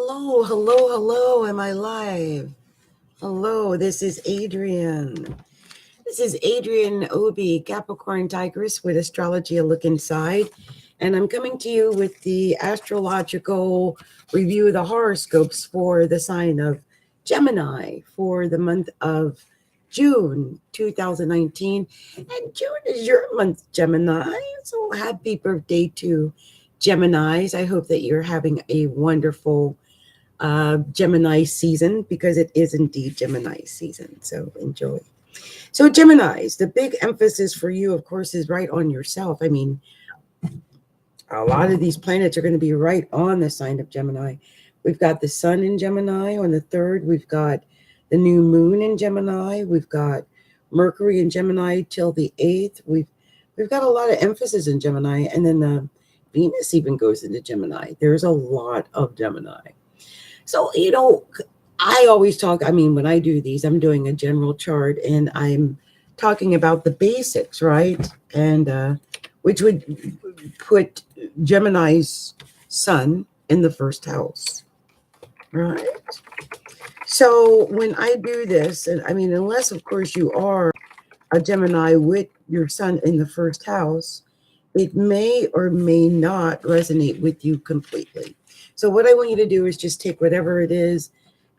Hello. Am I live? Hello, this is Adrienne. This is Adrienne Obey, Capricorntigress with Astrology, a look inside. And I'm coming to you with the astrological review of the horoscopes for the sign of Gemini for the month of June 2019. And June is your month, Gemini. So happy birthday to Geminis. I hope that you're having a wonderful Gemini season because it is indeed Gemini season. So enjoy. So, Geminis, the big emphasis for you, of course, is right on yourself. I mean, a lot of these planets are going to be right on the sign of Gemini. We've got the sun in Gemini on the 3rd. We've got the new moon in Gemini. We've got Mercury in Gemini till the 8th. We've got a lot of emphasis in Gemini, and then Venus even goes into Gemini. There's a lot of Gemini. So, I always talk, when I do these, I'm doing a general chart and I'm talking about the basics, right? And which would put Gemini's sun in the first house, right? So when I do this, and unless, of course, you are a Gemini with your sun in the first house, it may or may not resonate with you completely. So what I want you to do is just take whatever it is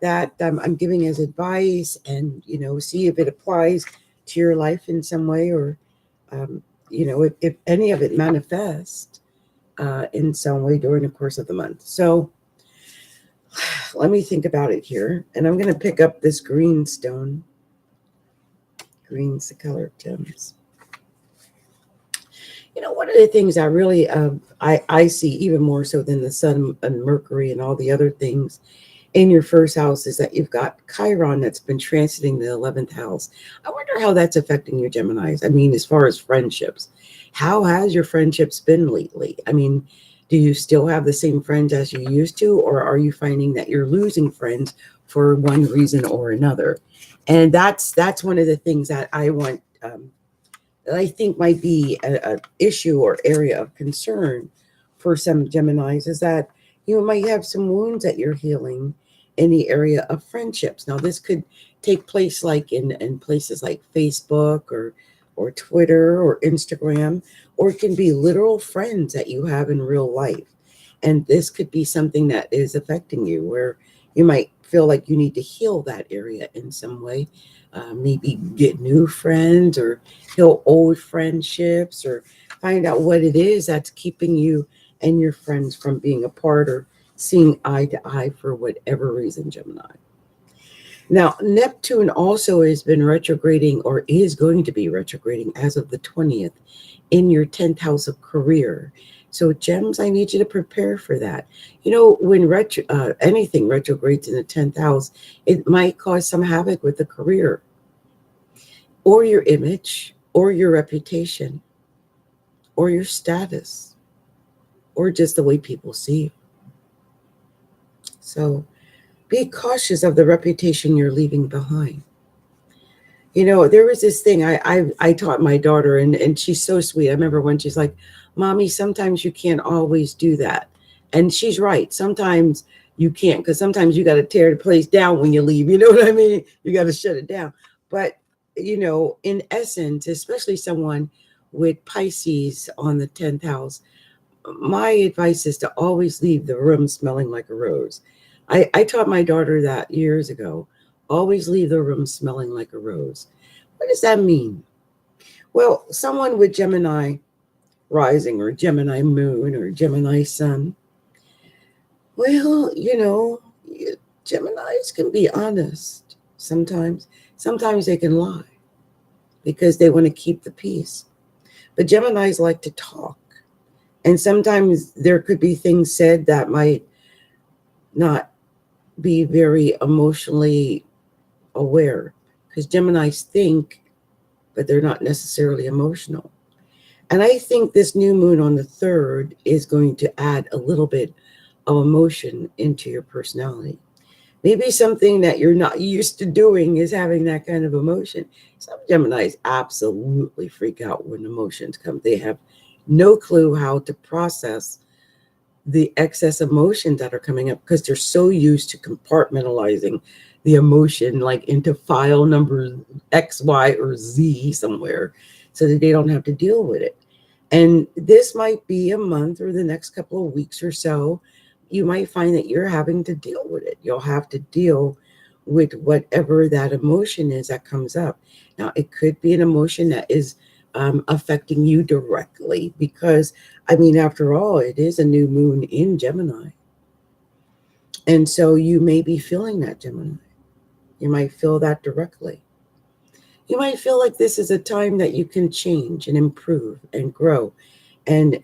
that I'm giving as advice and, see if it applies to your life in some way or, if any of it manifests in some way during the course of the month. So let me think about it here. And I'm going to pick up this green stone. Green's the color of gems. One of the things I really, I see even more so than the sun and Mercury and all the other things in your first house is that you've got Chiron that's been transiting the 11th house. I wonder how that's affecting your Geminis. As far as friendships, how has your friendships been lately? Do you still have the same friends as you used to, or are you finding that you're losing friends for one reason or another? And that's one of the things that I want, that I think might be an issue or area of concern for some Geminis is that you might have some wounds that you're healing in the area of friendships. Now, this could take place like in places like Facebook or Twitter or Instagram, or it can be literal friends that you have in real life. And this could be something that is affecting you where you might feel like you need to heal that area in some way. Maybe get new friends or heal old friendships or find out what it is that's keeping you and your friends from being apart or seeing eye to eye for whatever reason, Gemini. Now, Neptune also has been retrograding or is going to be retrograding as of the 20th in your 10th house of career. So, Gems, I need you to prepare for that. When anything retrogrades in the 10th house, it might cause some havoc with the career or your image or your reputation or your status or just the way people see you. So be cautious of the reputation you're leaving behind. There was this thing I taught my daughter, and she's so sweet. I remember when she's like, Mommy, sometimes you can't always do that. And she's right. Sometimes you can't, because sometimes you got to tear the place down when you leave. You know what I mean? You got to shut it down. But, in essence, especially someone with Pisces on the 10th house, my advice is to always leave the room smelling like a rose. I taught my daughter that years ago. Always leave the room smelling like a rose. What does that mean? Well, someone with Gemini rising or Gemini moon or Gemini sun, well, Geminis can be honest sometimes. Sometimes they can lie because they want to keep the peace. But Geminis like to talk. And sometimes there could be things said that might not be very emotionally aware because Geminis think, but they're not necessarily emotional. And I think this new moon on the 3rd is going to add a little bit of emotion into your personality. Maybe something that you're not used to doing is having that kind of emotion. Some Geminis absolutely freak out when emotions come. They have no clue how to process the excess emotions that are coming up, because they're so used to compartmentalizing the emotion like into file number X, Y, or Z somewhere so that they don't have to deal with it. And this might be a month or the next couple of weeks or so. You might find that you're having to deal with it. You'll have to deal with whatever that emotion is that comes up. Now, it could be an emotion that is affecting you directly because, I mean, after all, it is a new moon in Gemini. And so you may be feeling that, Gemini. You might feel that directly. You might feel like this is a time that you can change and improve and grow. And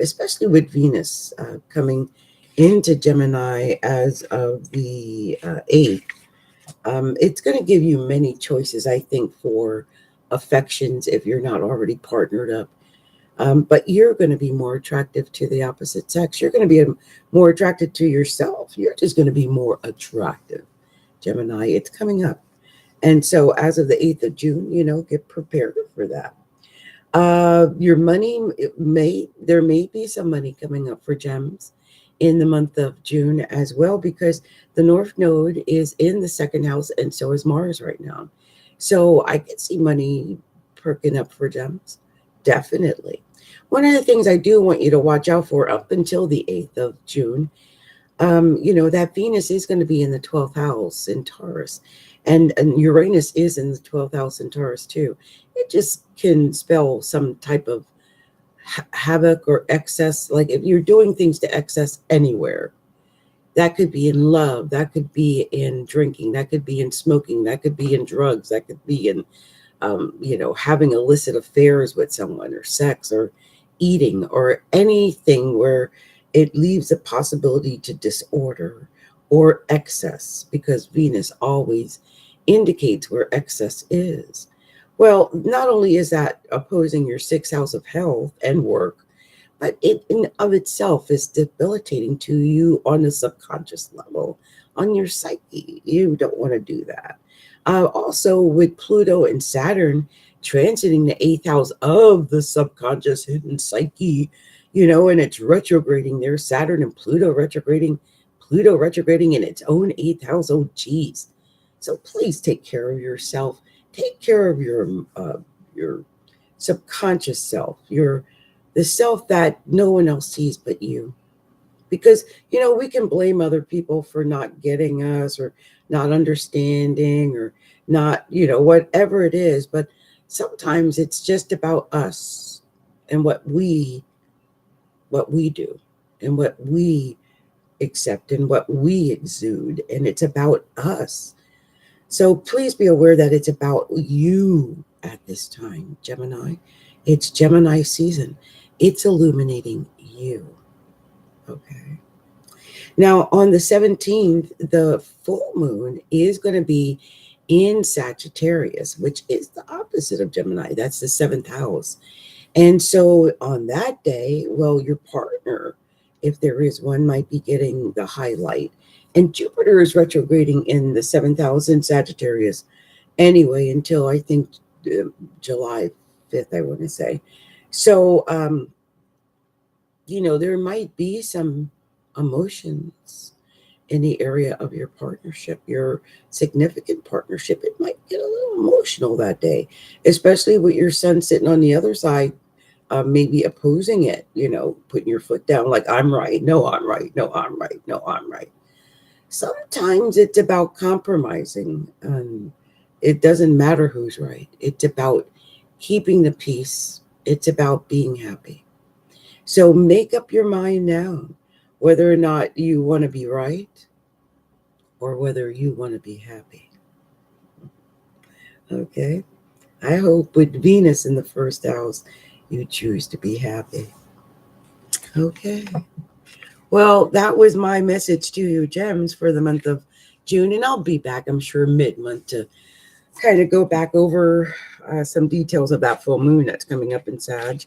especially with Venus coming into Gemini as of the 8th, it's going to give you many choices, I think, for affections if you're not already partnered up. But you're going to be more attractive to the opposite sex. You're going to be more attracted to yourself. You're just going to be more attractive, Gemini. It's coming up. And so as of the 8th of June, get prepared for that. Your money, there may be some money coming up for gems in the month of June as well, because the North Node is in the second house and so is Mars right now. So I could see money perking up for gems. Definitely. One of the things I do want you to watch out for up until the 8th of June, that Venus is going to be in the 12th house in Taurus. And Uranus is in the 12th house in Taurus too. It just can spell some type of havoc or excess. Like if you're doing things to excess anywhere, that could be in love, that could be in drinking, that could be in smoking, that could be in drugs, that could be in, having illicit affairs with someone, or sex, or eating, or anything where it leaves a possibility to disorder or excess, because Venus always indicates where excess is. Well, not only is that opposing your sixth house of health and work, but it in of itself is debilitating to you on a subconscious level, on your psyche. You don't want to do that. Also, with Pluto and Saturn transiting the eighth house of the subconscious hidden psyche, and it's retrograding there, Saturn and Pluto retrograding in its own eighth house. Oh, geez. So please take care of yourself. Take care of your subconscious self, the self that no one else sees but you. Because, we can blame other people for not getting us, or not understanding, or not, whatever it is. But sometimes it's just about us and what we do and what we accept and what we exude. And it's about us. So please be aware that it's about you at this time, Gemini. It's Gemini season. It's illuminating you. Okay. Now, on the 17th, the full moon is going to be in Sagittarius, which is the opposite of Gemini. That's the seventh house. And so on that day, well, your partner, if there is one, might be getting the highlight. And Jupiter is retrograding in the seventh house in Sagittarius anyway, until I think July 5th, I want to say. So, there might be some emotions in the area of your partnership, your significant partnership. It might get a little emotional that day, especially with your son sitting on the other side, maybe opposing it, putting your foot down like, I'm right. No, I'm right. No, I'm right. No, I'm right. Sometimes it's about compromising. It doesn't matter who's right. It's about keeping the peace. It's about being happy. So make up your mind now whether or not you want to be right or whether you want to be happy. Okay. I hope with Venus in the first house, you choose to be happy. Okay. Well, that was my message to you, Gems, for the month of June. And I'll be back, I'm sure, mid-month to kind of go back over some details of that full moon that's coming up in Sag.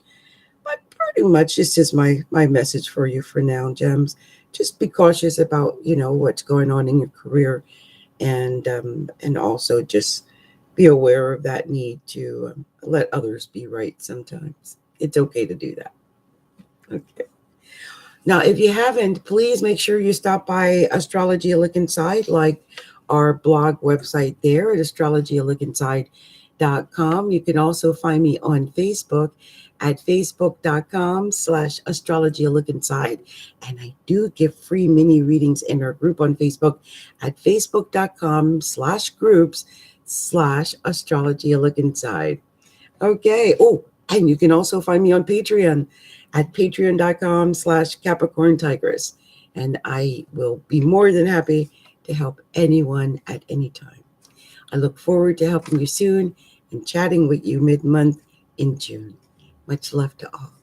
But pretty much this is my message for you for now, Gems. Just be cautious about, what's going on in your career, and also just be aware of that need to let others be right sometimes. It's okay to do that. Okay. Now, if you haven't, please make sure you stop by Astrology A Look Inside, like our blog website there at astrologyaLookInside.com. You can also find me on Facebook at facebook.com/Astrology A Look Inside. And I do give free mini readings in our group on Facebook at facebook.com/groups/Astrology A Look Inside. Okay. Oh, and you can also find me on Patreon at patreon.com/Capricorntigress. And I will be more than happy to help anyone at any time. I look forward to helping you soon and chatting with you mid-month in June. Much love to all.